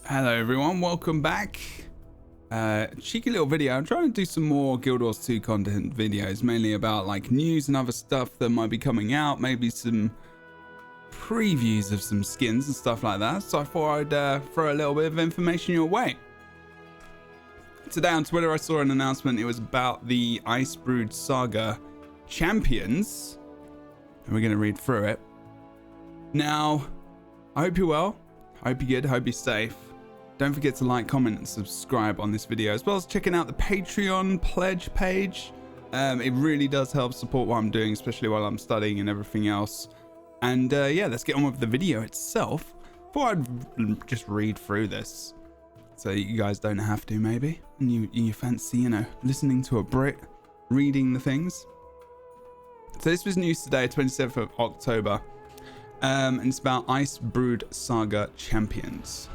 Hello everyone, welcome back. Cheeky little video. I'm trying to do some more Guild Wars 2 content videos, mainly about like news and other stuff that might be coming out, maybe some previews of some skins and stuff like that. So I thought I'd throw a little bit of information your way. Today on Twitter I saw an announcement. It was about the Icebrood Saga Champions, and we're going to read through it. Now, I hope you're well, I hope you're good, I hope you're safe. Don't forget to like, comment, and subscribe on this video, as well as checking out the Patreon pledge page. It really does help support what I'm doing, especially while I'm studying and everything else. And yeah, let's get on with the video itself. Thought I'd just read through this, so you guys don't have to, maybe. And you fancy, you know, listening to a Brit reading the things. So this was news today, 27th of October. And it's about Icebrood Saga Champions.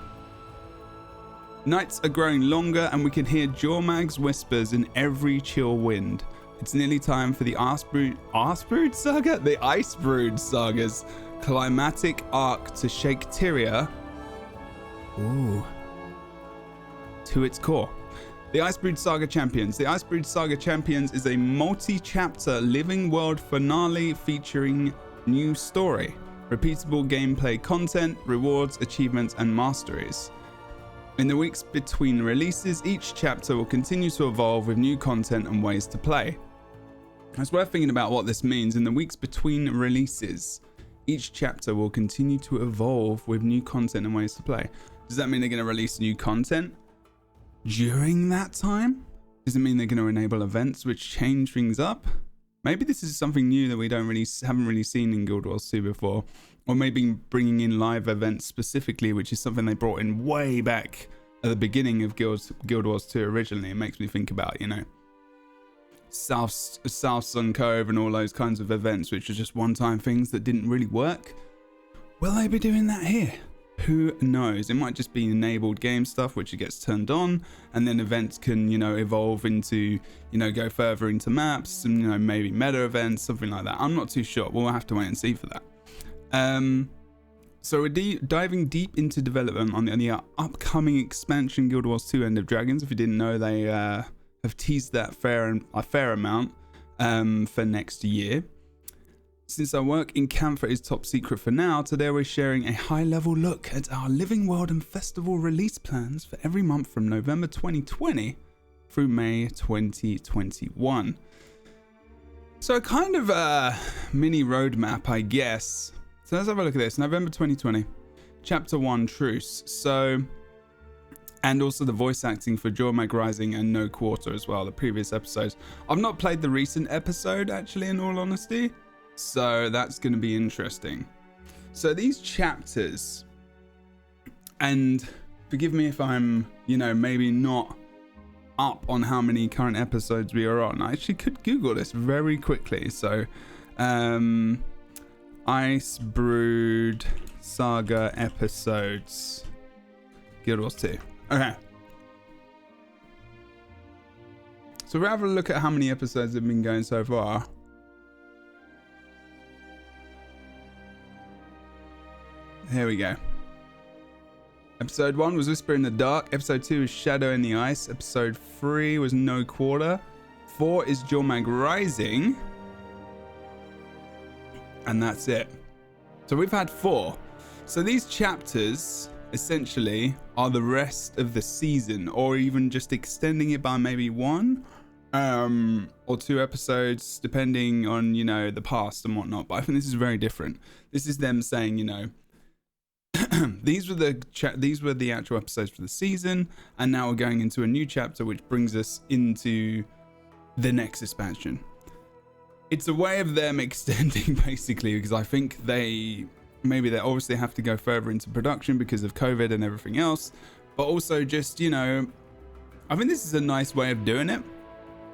Nights are growing longer and we can hear Jormag's whispers in every chill wind. It's nearly time for the Icebrood Saga? The Icebrood Saga's climatic arc to shake Tyria to its core. The Icebrood Saga Champions. The Icebrood Saga Champions is a multi-chapter living world finale featuring new story, repeatable gameplay content, rewards, achievements, and masteries. In the weeks between releases, each chapter will continue to evolve with new content and ways to play. It's worth thinking about what this means. In the weeks between releases, each chapter will continue to evolve with new content and ways to play. Does that mean they're going to release new content during that time? Does it mean they're going to enable events which change things up? Maybe this is something new that we haven't really seen in Guild Wars 2 before. Or maybe bringing in live events specifically, which is something they brought in way back at the beginning of Guild Wars 2 originally. It makes me think about, you know, South Sun Cove and all those kinds of events, which are just one-time things that didn't really work. Will they be doing that here? Who knows? It might just be enabled game stuff, which it gets turned on, and then events can, you know, evolve into, you know, go further into maps and, you know, maybe meta events, something like that. I'm not too sure. We'll have to wait and see for that. So we're diving deep into development on the upcoming expansion Guild Wars 2 End of Dragons. If you didn't know, they have teased that a fair amount for next year. Since our work in Camphor is top secret for now, today we're sharing a high-level look at our Living World and Festival release plans for every month from November 2020 through May 2021. So a kind of a mini roadmap, I guess. So let's have a look at this. November 2020, Chapter 1, Truce. So, and also the voice acting for Jormag Rising and No Quarter as well, the previous episodes. I've not played the recent episode, actually, in all honesty. So that's going to be interesting. So these chapters, and forgive me if I'm, you know, maybe not up on how many current episodes we are on. I actually could Google this very quickly. So, Icebrood Saga episodes, Guild Wars 2. Okay. So we'll have a look at how many episodes have been going so far. Here we go. Episode 1 was Whisper in the Dark. Episode 2 is Shadow in the Ice. Episode 3 was No Quarter. 4 is Jormag Rising. And that's it. So we've had 4. So these chapters essentially are the rest of the season, or even just extending it by maybe 1 or 2 episodes, depending on, you know, the past and whatnot. But I think this is very different. This is them saying, you know, these were the actual episodes for the season, and now we're going into a new chapter, which brings us into the next expansion. It's a way of them extending, basically, because I think they obviously have to go further into production because of COVID and everything else, but also just, you know, I think this is a nice way of doing it,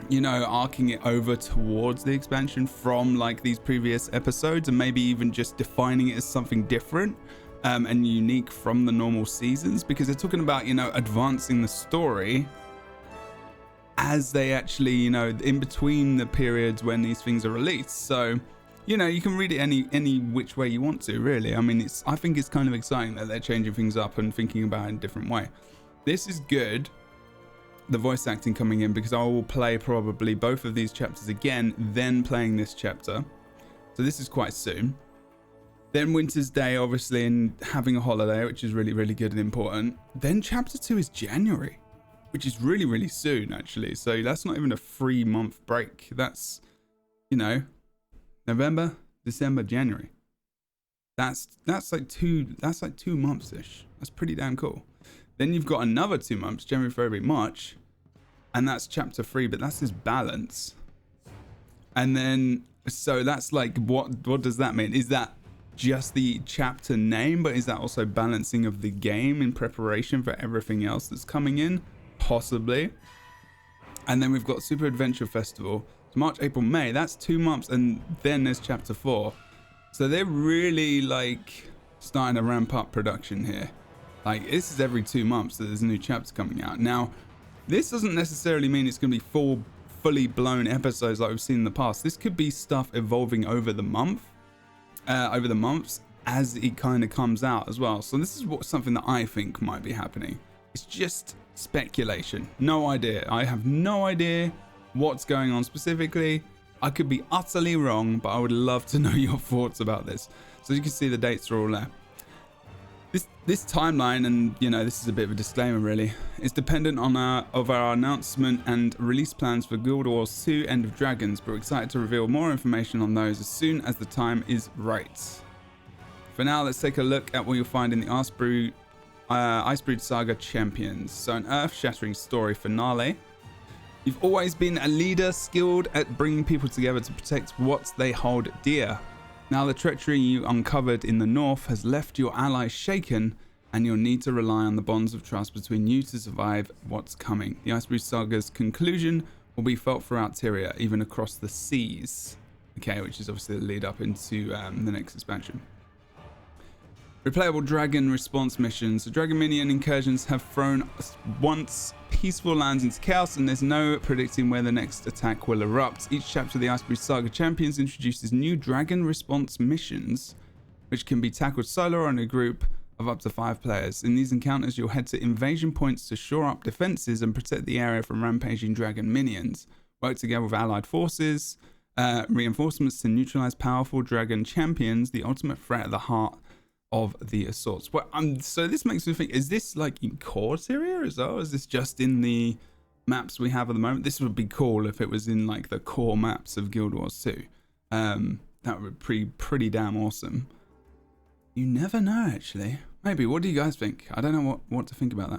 you know, arcing it over towards the expansion from like these previous episodes, and maybe even just defining it as something different and unique from the normal seasons, because they're talking about, you know, advancing the story as they actually, you know, in between the periods when these things are released. So you know, you can read it any which way you want to, really. I mean, I think it's kind of exciting that they're changing things up and thinking about it in a different way. This is good, the voice acting coming in, because I will play probably both of these chapters again, then playing this chapter. So this is quite soon. Then Winter's Day, obviously, and having a holiday, which is really, really good and important. Then chapter 2 is January, which is really, really soon, actually. So that's not even a 3-month break. That's, you know, November, December, January. That's like 2 months ish. That's pretty damn cool. Then you've got another 2 months, January, February, March, and that's chapter 3, but that's his balance. And then, so that's like, what does that mean? Is that just the chapter name, but is that also balancing of the game in preparation for everything else that's coming in? Possibly. And then we've got Super Adventure Festival. So March, April, May, that's 2 months, and then there's chapter 4. So they're really like starting to ramp up production here. Like, this is every 2 months that there's a new chapter coming out. Now, this doesn't necessarily mean it's going to be fully blown episodes like we've seen in the past. This could be stuff evolving over the months as it kind of comes out as well. So this is something that I think might be happening. It's just speculation. No idea. I have no idea what's going on specifically. I could be utterly wrong, but I would love to know your thoughts about this. So you can see the dates are all there. This timeline, and you know, this is a bit of a disclaimer really, is dependent on our announcement and release plans for Guild Wars 2 End of Dragons, but we're excited to reveal more information on those as soon as the time is right. For now, let's take a look at what you'll find in the Icebrood Saga Champions. So an earth-shattering story finale. You've always been a leader skilled at bringing people together to protect what they hold dear. Now the treachery you uncovered in the north has left your allies shaken, and you'll need to rely on the bonds of trust between you to survive what's coming. The Icebrood Saga's conclusion will be felt throughout Tyria, even across the seas. Okay, which is obviously the lead up into the next expansion. Replayable dragon response missions. The dragon minion incursions have thrown once peaceful lands into chaos, and there's no predicting where the next attack will erupt. Each chapter of the Icebrood Saga Champions introduces new dragon response missions, which can be tackled solo or in a group of up to 5 players. In these encounters, you'll head to invasion points to shore up defenses and protect the area from rampaging dragon minions. Work together with allied forces, reinforcements to neutralize powerful dragon champions, the ultimate threat at the heart of the assaults. Well, so this makes me think, is this like in core Tyria as well? Is this just in the maps we have at the moment? This would be cool if it was in like the core maps of Guild Wars 2. That would be pretty damn awesome. You never know, actually. Maybe. What do you guys think? I don't know what to think about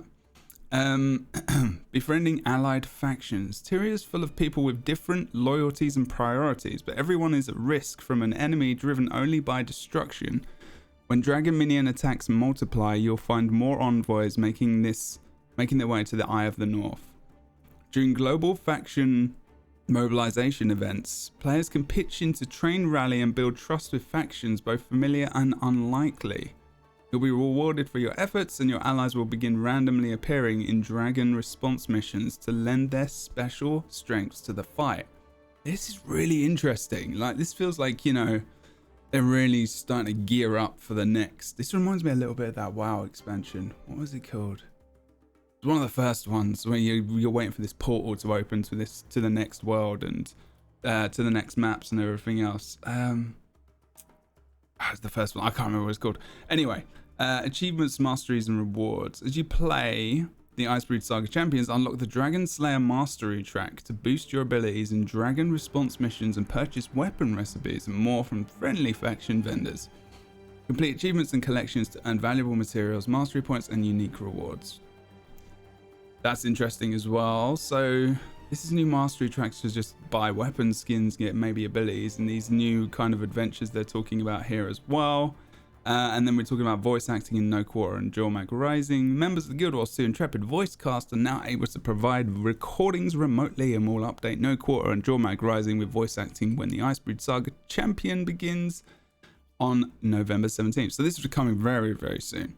that. Befriending allied factions. Tyria is full of people with different loyalties and priorities, but everyone is at risk from an enemy driven only by destruction. When dragon minion attacks multiply, you'll find more envoys making their way to the Eye of the North. During global faction mobilization events, players can pitch in to train, rally, and build trust with factions both familiar and unlikely. You'll be rewarded for your efforts, and your allies will begin randomly appearing in dragon response missions to lend their special strengths to the fight. This is really interesting. Like, this feels like, you know, they're really starting to gear up for the next. This reminds me a little bit of that WoW expansion. What was it called? It was one of the first ones where you're waiting for this portal to open to the next world and to the next maps and everything else. It's the first one. I can't remember what it's called. Anyway, achievements, masteries, and rewards. As you play the Icebrood Saga Champions, unlock the Dragon Slayer Mastery track to boost your abilities in dragon response missions and purchase weapon recipes and more from friendly faction vendors. Complete achievements and collections to earn valuable materials, mastery points, and unique rewards. That's interesting as well. So this is new mastery tracks to just buy weapon skins, get maybe abilities, and these new kind of adventures they're talking about here as well. And then we're talking about voice acting in No Quarter and Jormag Rising. Members of the Guild Wars 2 Intrepid voice cast are now able to provide recordings remotely, and will update No Quarter and Jormag Rising with voice acting when the Icebrood Saga Champion begins on November 17th. So this is coming very, very soon.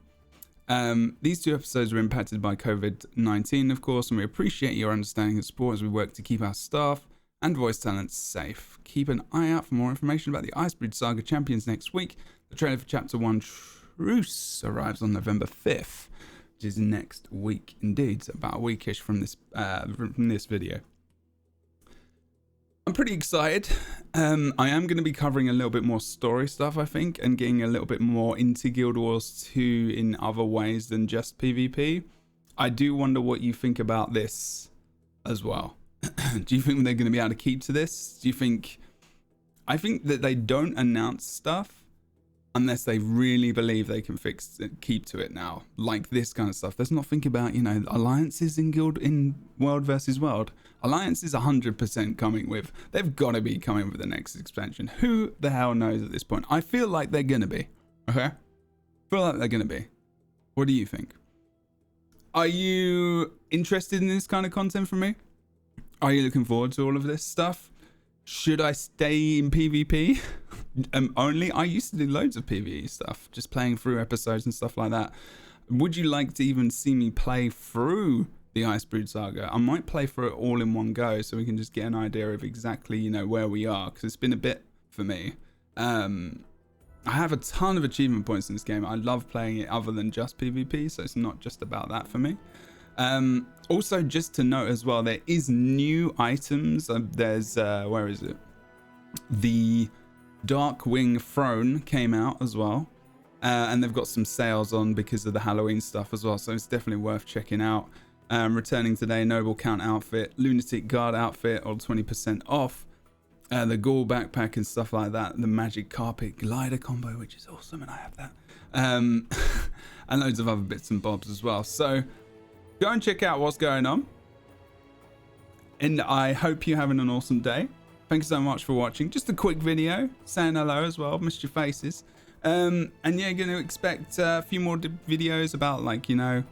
These 2 episodes were impacted by COVID-19, of course, and we appreciate your understanding and support as we work to keep our staff and voice talents safe. Keep an eye out for more information about the Icebrood Saga Champions next week. The trailer for Chapter 1 Truce arrives on November 5th, which is next week indeed, so about a weekish from this video. I'm pretty excited. I am going to be covering a little bit more story stuff, I think, and getting a little bit more into Guild Wars 2 in other ways than just PvP. I do wonder what you think about this as well. Do you think they're going to be able to keep to this? Do you think... I think that they don't announce stuff unless they really believe they can keep to it now. Like this kind of stuff. Let's not think about, you know, alliances in World versus World. Alliance is 100% coming with. They've got to be coming with the next expansion. Who the hell knows at this point? I feel like they're going to be. Okay? I feel like they're going to be. What do you think? Are you interested in this kind of content from me? Are you looking forward to all of this stuff? Should I stay in PvP? Only? I used to do loads of PvE stuff, just playing through episodes and stuff like that. Would you like to even see me play through the Icebrood Saga? I might play through it all in one go so we can just get an idea of exactly, you know, where we are, because it's been a bit for me. I have a ton of achievement points in this game. I love playing it other than just PvP, so it's not just about that for me. Also, just to note as well, there is new items. There's where is it? The Darkwing Throne came out as well, and they've got some sales on because of the Halloween stuff as well, so it's definitely worth checking out. Returning today, Noble Count outfit, Lunatic Guard outfit, all 20% off. The Ghoul backpack and stuff like that. The Magic Carpet Glider combo, which is awesome, and I have that. And loads of other bits and bobs as well. So go and check out what's going on. And I hope you're having an awesome day. Thank you so much for watching. Just a quick video, saying hello as well. Missed your faces. And yeah, going to expect a few more videos about, like, you know,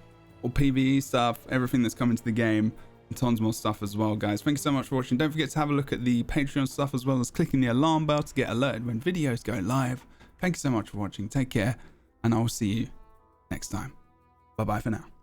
all PvE stuff, everything that's coming to the game, and tons more stuff as well, guys. Thank you so much for watching. Don't forget to have a look at the Patreon stuff, as well as clicking the alarm bell to get alerted when videos go live. Thank you so much for watching. Take care, and I will see you next time. Bye bye for now.